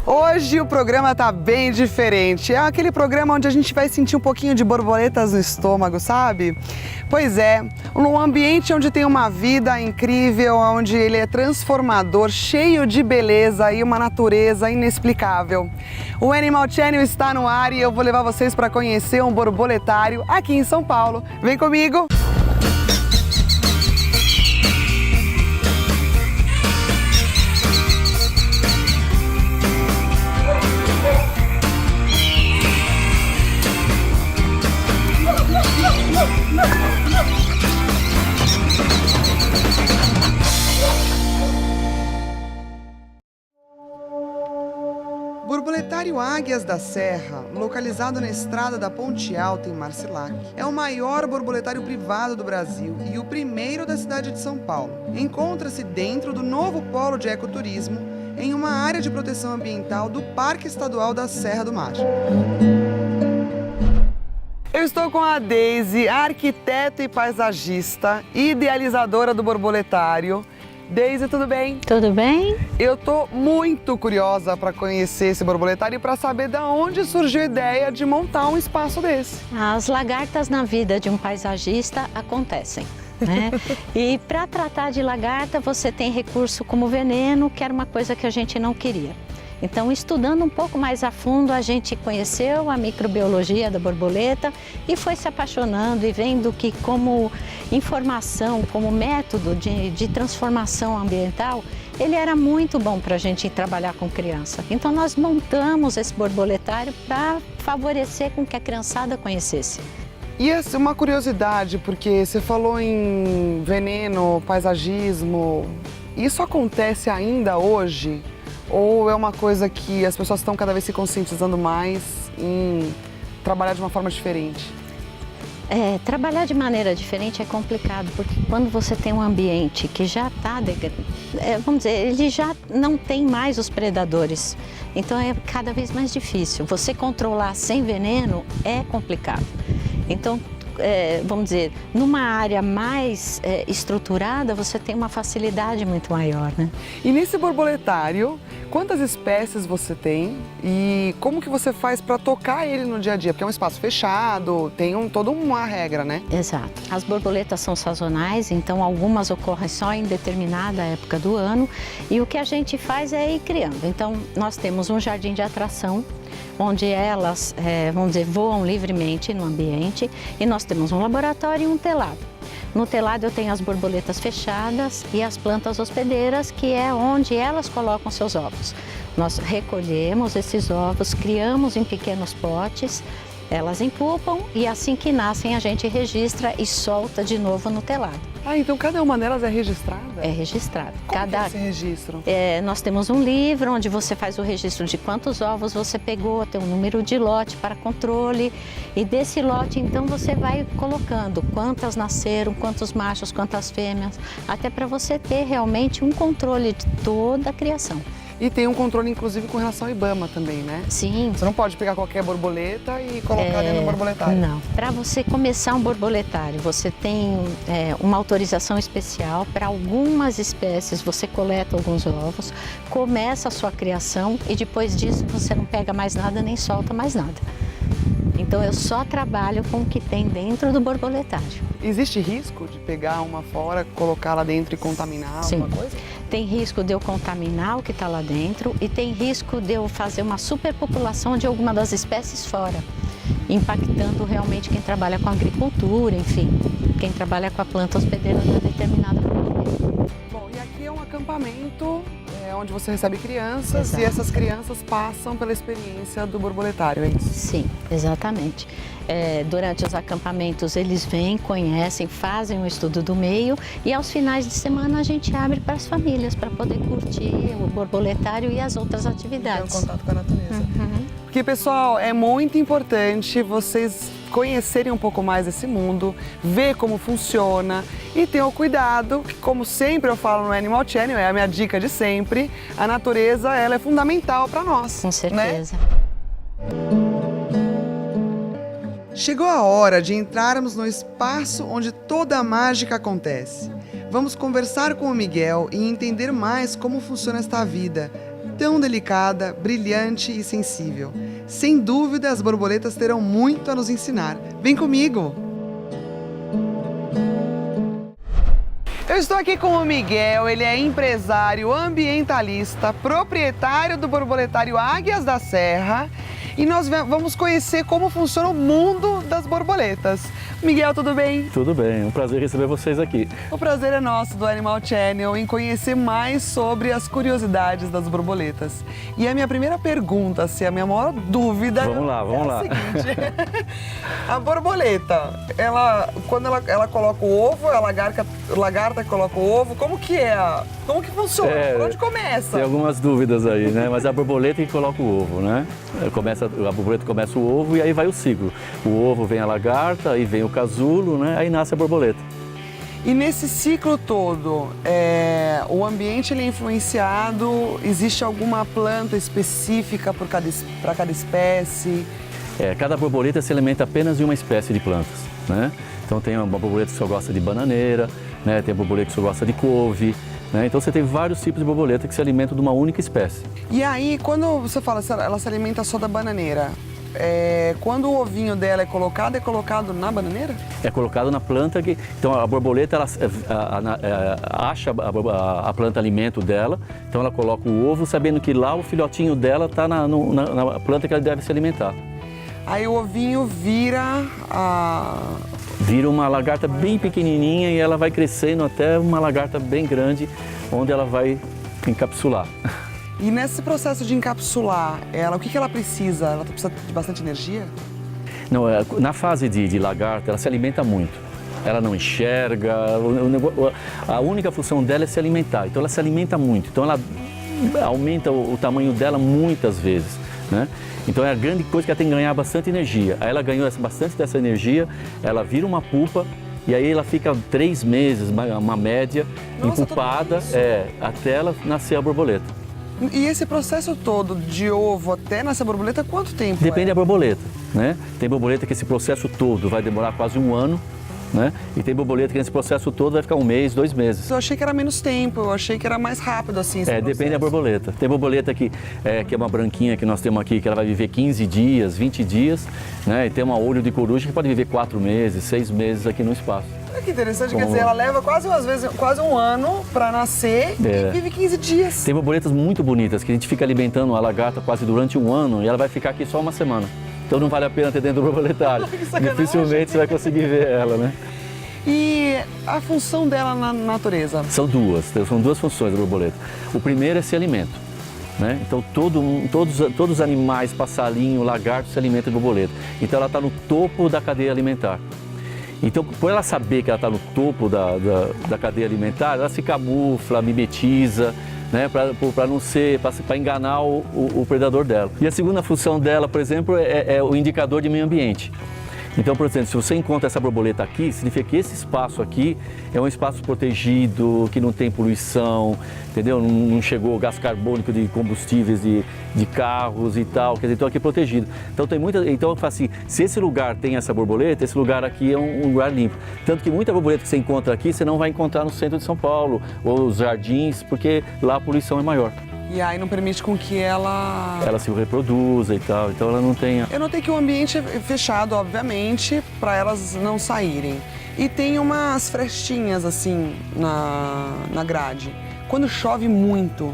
Hoje o programa tá bem diferente. É aquele programa onde a gente vai sentir um pouquinho de borboletas no estômago, sabe? Pois é, num ambiente onde tem uma vida incrível, onde ele é transformador, cheio de beleza e uma natureza inexplicável. O Animal Channel está no ar e eu vou levar vocês para conhecer um borboletário aqui em São Paulo. Vem comigo! Borboletário Águias da Serra, localizado na estrada da Ponte Alta, em Marcilac, é o maior borboletário privado do Brasil e o primeiro da cidade de São Paulo. Encontra-se dentro do novo polo de ecoturismo, em uma área de proteção ambiental do Parque Estadual da Serra do Mar. Eu estou com a Deise, arquiteta e paisagista, idealizadora do borboletário. Deise, tudo bem? Tudo bem? Eu tô muito curiosa para conhecer esse borboletário e para saber de onde surgiu a ideia de montar um espaço desse. As lagartas na vida de um paisagista acontecem, né? E para tratar de lagarta você tem recurso como veneno, que era uma coisa que a gente não queria. Então, estudando um pouco mais a fundo, a gente conheceu a microbiologia da borboleta e foi se apaixonando e vendo que como informação, como método de transformação ambiental, ele era muito bom para a gente trabalhar com criança. Então, nós montamos esse borboletário para favorecer com que a criançada conhecesse. E essa é uma curiosidade, porque você falou em veneno, paisagismo, isso acontece ainda hoje? Ou é uma coisa que as pessoas estão cada vez se conscientizando mais em trabalhar de uma forma diferente? Trabalhar de maneira diferente é complicado, porque quando você tem um ambiente que já está, vamos dizer, ele já não tem mais os predadores, então é cada vez mais difícil. Você controlar sem veneno é complicado. Então, vamos dizer, numa área mais estruturada, você tem uma facilidade muito maior, né? E nesse borboletário, quantas espécies você tem e como que você faz para tocar ele no dia a dia? Porque é um espaço fechado, tem toda uma regra, né? Exato. As borboletas são sazonais, então algumas ocorrem só em determinada época do ano e o que a gente faz é ir criando. Então, nós temos um jardim de atração, onde elas, vamos dizer, voam livremente no ambiente e nós temos um laboratório e um telado. No telado eu tenho as borboletas fechadas e as plantas hospedeiras, que é onde elas colocam seus ovos. Nós recolhemos esses ovos, criamos em pequenos potes, elas empupam e assim que nascem a gente registra e solta de novo no telado. Ah, então cada uma delas é registrada? É registrada. Como que é esse registro? Nós temos um livro onde você faz o registro de quantos ovos você pegou, tem um número de lote para controle e desse lote então você vai colocando quantas nasceram, quantos machos, quantas fêmeas, até para você ter realmente um controle de toda a criação. E tem um controle, inclusive, com relação ao IBAMA também, né? Sim. Você não pode pegar qualquer borboleta e colocar dentro do borboletário. Não. Para você começar um borboletário, você tem uma autorização especial. Para algumas espécies, você coleta alguns ovos, começa a sua criação e depois disso você não pega mais nada nem solta mais nada. Então, eu só trabalho com o que tem dentro do borboletário. Existe risco de pegar uma fora, colocar lá dentro e contaminar alguma coisa? Tem risco de eu contaminar o que está lá dentro e tem risco de eu fazer uma superpopulação de alguma das espécies fora, impactando realmente quem trabalha com agricultura, enfim, quem trabalha com a planta hospedeira da determinada borboleta. Bom, e aqui é um acampamento onde você recebe crianças. Exato. E essas crianças passam pela experiência do borboletário, é isso? Sim, exatamente. Durante os acampamentos eles vêm, conhecem, fazem um estudo do meio e aos finais de semana a gente abre para as famílias para poder curtir o borboletário e as outras atividades. Ter um contato com a natureza. Uhum. Porque, pessoal, é muito importante vocês conhecerem um pouco mais desse mundo, ver como funciona e ter o cuidado, que como sempre eu falo no Animal Channel, é a minha dica de sempre, a natureza ela é fundamental para nós. Com certeza. Né? Chegou a hora de entrarmos no espaço onde toda a mágica acontece. Vamos conversar com o Miguel e entender mais como funciona esta vida, tão delicada, brilhante e sensível. Sem dúvida, as borboletas terão muito a nos ensinar. Vem comigo! Eu estou aqui com o Miguel, ele é empresário ambientalista, proprietário do borboletário Águias da Serra, e nós vamos conhecer como funciona o mundo das borboletas. Miguel, tudo bem? Tudo bem, é um prazer receber vocês aqui. O prazer é nosso do Animal Channel em conhecer mais sobre as curiosidades das borboletas. E a minha primeira pergunta, assim, a minha maior dúvida vamos lá. A seguinte. A borboleta, quando ela coloca o ovo, a lagarta coloca o ovo, como que funciona? Por onde começa? Tem algumas dúvidas aí, né? Mas é a borboleta que coloca o ovo, né? A borboleta começa o ovo e aí vai o ciclo. O ovo vem a lagarta, aí vem o casulo, né? Aí nasce a borboleta. E nesse ciclo todo, o ambiente ele é influenciado? Existe alguma planta específica para cada espécie? Cada borboleta se alimenta apenas de uma espécie de plantas, né? Então tem uma borboleta que só gosta de bananeira, né? Tem borboleta que só gosta de couve, né? Então você tem vários tipos de borboleta que se alimentam de uma única espécie. E aí, quando você fala que ela se alimenta só da bananeira, quando o ovinho dela é colocado na bananeira? É colocado na planta que... Então a borboleta, ela acha a planta alimento dela, então ela coloca o ovo sabendo que lá o filhotinho dela está na planta que ela deve se alimentar. Aí o ovinho vira uma lagarta bem pequenininha e ela vai crescendo até uma lagarta bem grande, onde ela vai encapsular. E nesse processo de encapsular, o que ela precisa? Ela precisa de bastante energia? Não, na fase de lagarta, ela se alimenta muito. Ela não enxerga, a única função dela é se alimentar, então ela se alimenta muito. Então ela aumenta o tamanho dela muitas vezes, né? Então é a grande coisa que ela tem que ganhar bastante energia. Aí ela ganhou bastante dessa energia, ela vira uma pupa e aí ela fica 3 meses, uma média, empupada, até ela nascer a borboleta. E esse processo todo de ovo até nascer borboleta, quanto tempo? Depende da borboleta, né? Tem borboleta que esse processo todo vai demorar quase 1 ano, né? E tem borboleta que nesse processo todo vai ficar 1 mês, 2 meses. Eu achei que era menos tempo, eu achei que era mais rápido assim esse processo. Depende da borboleta. Tem borboleta que é uma branquinha que nós temos aqui, que ela vai viver 15 dias, 20 dias, né? E tem uma olho de coruja que pode viver 4 meses, 6 meses aqui no espaço. Olha que interessante, quer dizer, ela leva quase 1 ano para nascer e vive 15 dias. Tem borboletas muito bonitas que a gente fica alimentando a lagarta quase durante 1 ano e ela vai ficar aqui só 1 semana. Então não vale a pena ter dentro do borboletário. Dificilmente você vai conseguir ver ela, né? E a função dela na natureza? São duas funções da borboleta. O primeiro é esse alimento, né? Então todos os animais, passarinho, lagarto, se alimentam de borboleta. Então ela está no topo da cadeia alimentar. Então, por ela saber que ela está no topo da cadeia alimentar, ela se camufla, mimetiza, né, para enganar o predador dela. E a segunda função dela, por exemplo, é o indicador de meio ambiente. Então, por exemplo, se você encontra essa borboleta aqui, significa que esse espaço aqui é um espaço protegido, que não tem poluição, entendeu? Não chegou gás carbônico de combustíveis de carros e tal, quer dizer, então aqui é protegido. Então então eu falo assim, se esse lugar tem essa borboleta, esse lugar aqui é um lugar limpo. Tanto que muita borboleta que você encontra aqui, você não vai encontrar no centro de São Paulo, ou os jardins, porque lá a poluição é maior. E aí não permite com que ela se reproduza e tal, então ela não tem... Eu notei que o ambiente é fechado, obviamente, para elas não saírem. E tem umas frestinhas assim na grade. Quando chove muito,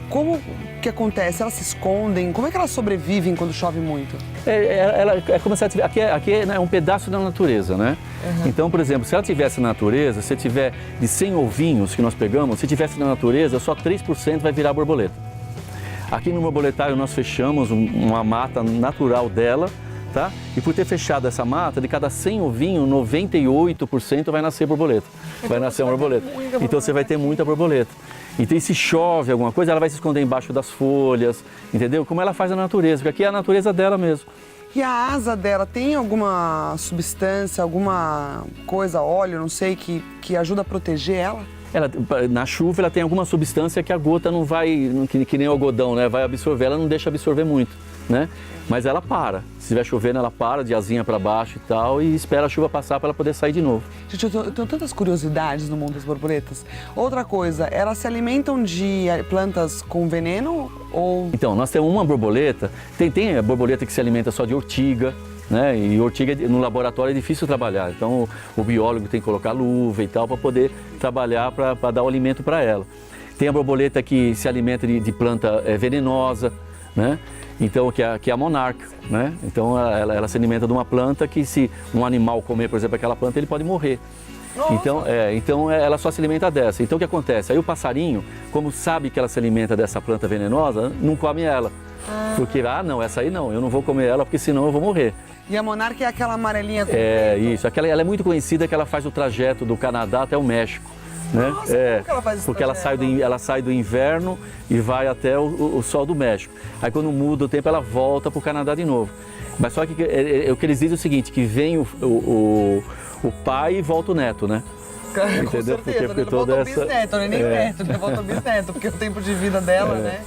como que acontece? Elas se escondem? Como é que elas sobrevivem quando chove muito? É como se ela tivesse... Aqui é um pedaço da natureza, né? Uhum. Então, por exemplo, se ela tivesse na natureza, se tiver de 100 ovinhos que nós pegamos, se tivesse na natureza, só 3% vai virar borboleta. Aqui no borboletário nós fechamos uma mata natural dela, tá? E por ter fechado essa mata, de cada 100 ovinhos, 98% vai nascer borboleta. Vai nascer uma borboleta. Então você vai ter muita borboleta. Então, e se chove alguma coisa, ela vai se esconder embaixo das folhas, entendeu? Como ela faz na natureza, porque aqui é a natureza dela mesmo. E a asa dela tem alguma substância, alguma coisa, óleo, não sei, que ajuda a proteger ela? Na chuva ela tem alguma substância que a gota não vai, que nem o algodão, né? Vai absorver, ela não deixa absorver muito. né? Mas ela para. Se estiver chovendo, ela para de asinha para baixo e tal e espera a chuva passar para ela poder sair de novo. Gente, eu tenho tantas curiosidades no mundo das borboletas. Outra coisa, elas se alimentam de plantas com veneno ou... Então, nós temos uma borboleta, tem a borboleta que se alimenta só de ortiga, né? E ortiga no laboratório é difícil trabalhar, então o biólogo tem que colocar luva e tal para poder trabalhar, para dar o alimento para ela. Tem a borboleta que se alimenta de planta venenosa, né? Então, que é a monarca, né? Então ela se alimenta de uma planta que, se um animal comer, por exemplo, aquela planta, ele pode morrer. Então ela só se alimenta dessa. Então o que acontece? Aí o passarinho, como sabe que ela se alimenta dessa planta venenosa, não come ela. Porque, não, essa aí não, eu não vou comer ela porque senão eu vou morrer. E a monarca é aquela amarelinha com Isso. Ela é muito conhecida que ela faz o trajeto do Canadá até o México. Né? Nossa, como que ela faz esse porque ela sai do inverno e vai até o sol do México. Aí quando muda o tempo ela volta para o Canadá de novo. Mas só que o que eles dizem é o seguinte, que vem o pai e volta o neto, né? Com certeza, porque ele volta o bisneto, nem neto, ele volta o bisneto, porque o tempo de vida dela, né?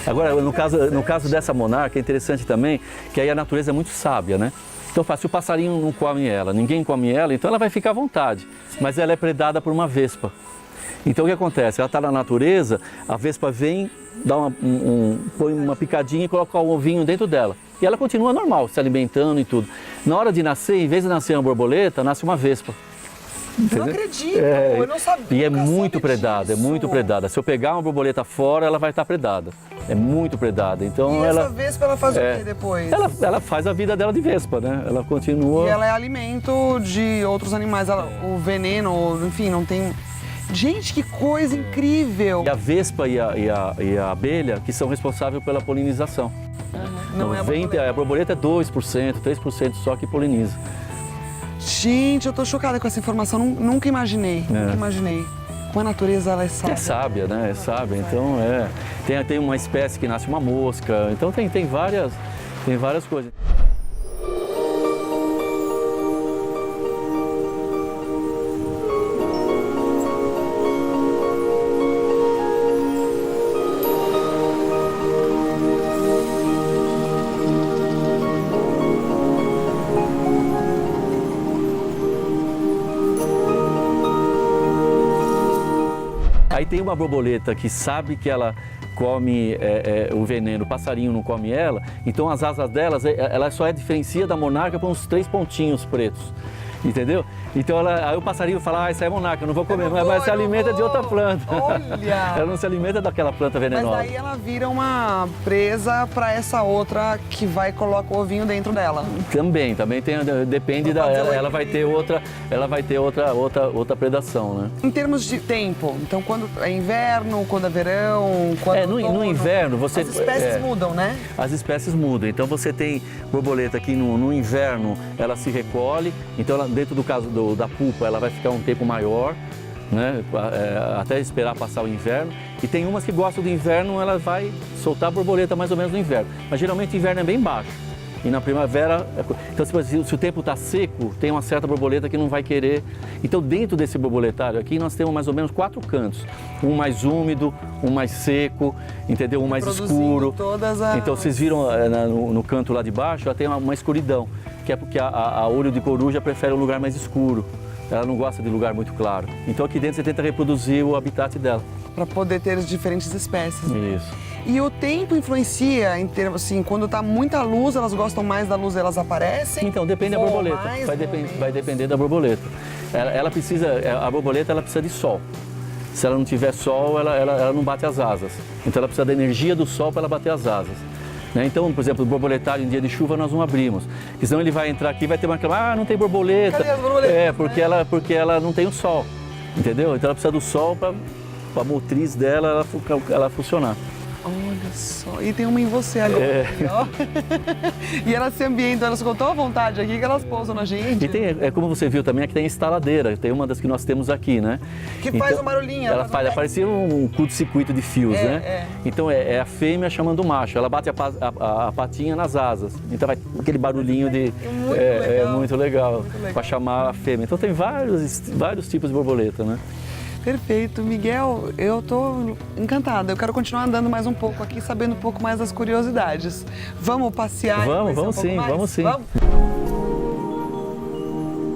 Agora, no caso dessa monarca, é interessante também que aí a natureza é muito sábia, né? Então, se o passarinho não come ela, ninguém come ela, então ela vai ficar à vontade. Mas ela é predada por uma vespa. Então, o que acontece? Ela está na natureza, a vespa vem, dá põe uma picadinha e coloca o ovinho dentro dela. E ela continua normal, se alimentando e tudo. Na hora de nascer, em vez de nascer uma borboleta, nasce uma vespa. Entendeu? Não acredito, eu não sabia. E é muito predada, é muito predada. Se eu pegar uma borboleta fora, ela vai estar predada. É muito predada. Então, e essa vespa, ela faz o que depois? Ela faz a vida dela de vespa, né? Ela continua... E ela é alimento de outros animais. O veneno, enfim, não tem... Gente, que coisa incrível! E a vespa e a abelha que são responsáveis pela polinização. Não é a borboleta é 2%, 3% só que poliniza. Gente, eu tô chocada com essa informação, nunca imaginei, nunca imaginei. Com a natureza ela é sábia. É sábia, né? É sábia, então tem uma espécie que nasce uma mosca, então tem várias coisas. Aí tem uma borboleta que sabe que ela come o veneno, o passarinho não come ela, então as asas delas, ela só diferencia da monarca por uns 3 pontinhos pretos, entendeu? Então aí o passarinho fala, essa é monarca, eu não vou comer, mas se alimenta de outra planta. Olha! Ela não se alimenta daquela planta venenosa. Mas daí ela vira uma presa para essa outra que vai e coloca o ovinho dentro dela. Também tem, depende ela vai ter outra predação, né? Em termos de tempo, então quando é inverno, quando é verão, quando no inverno você... As espécies mudam, né? As espécies mudam, então você tem borboleta que no inverno ela se recolhe, então ela, dentro do caso da pupa ela vai ficar um tempo maior, né? Até esperar passar o inverno. E tem umas que gostam do inverno, ela vai soltar a borboleta mais ou menos no inverno. Mas geralmente o inverno é bem baixo. E na primavera, então se o tempo está seco, tem uma certa borboleta que não vai querer. Então dentro desse borboletário aqui nós temos mais ou menos 4 cantos. Um mais úmido, um mais seco, entendeu? Um mais escuro. Então vocês viram no canto lá de baixo, ela tem uma escuridão, que é porque a olho de coruja prefere um lugar mais escuro. Ela não gosta de lugar muito claro. Então aqui dentro você tenta reproduzir o habitat dela. Para poder ter as diferentes espécies. Isso. E o tempo influencia em termos assim, quando está muita luz, elas gostam mais da luz, elas aparecem? Então depende da borboleta. Vai depender da borboleta. A borboleta ela precisa de sol. Se ela não tiver sol, ela não bate as asas. Então ela precisa da energia do sol para ela bater as asas. Então, por exemplo, o borboletário em dia de chuva nós não abrimos. Porque senão ele vai entrar aqui e vai ter uma reclamação, não tem borboleta. Cadê as borboletas? Porque ela não tem o sol, entendeu? Então ela precisa do sol para a motriz dela ela funcionar. Olha só, e tem uma em você agora, ó. E elas se ambientam, elas ficam tão à vontade aqui que elas pousam na gente. E tem, como você viu também, aqui tem a instaladeira, tem uma das que nós temos aqui, né? Que faz um barulhinho. Ela parece um curto-circuito de fios, né? Então é a fêmea chamando o macho, ela bate a patinha nas asas, então vai aquele barulhinho de... É muito legal, para chamar a fêmea. Então tem vários tipos de borboleta, né? Perfeito. Miguel, eu tô encantada. Eu quero continuar andando mais um pouco aqui, sabendo um pouco mais das curiosidades. Vamos passear? Vamos sim, vamos sim.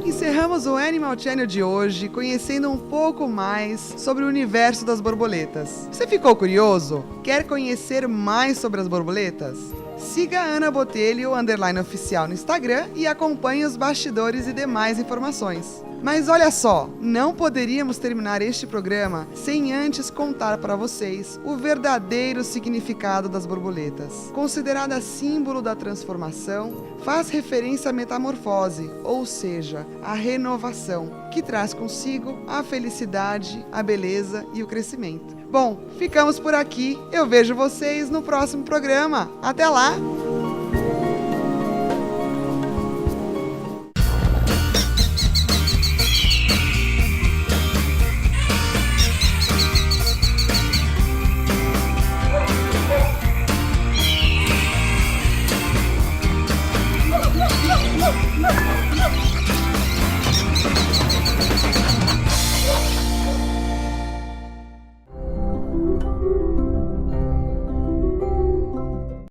Encerramos o Animal Channel de hoje conhecendo um pouco mais sobre o universo das borboletas. Você ficou curioso? Quer conhecer mais sobre as borboletas? Siga a Ana Botelho _oficial no Instagram e acompanhe os bastidores e demais informações. Mas olha só, não poderíamos terminar este programa sem antes contar para vocês o verdadeiro significado das borboletas. Considerada símbolo da transformação, faz referência à metamorfose, ou seja, à renovação, que traz consigo a felicidade, a beleza e o crescimento. Bom, ficamos por aqui. Eu vejo vocês no próximo programa. Até lá!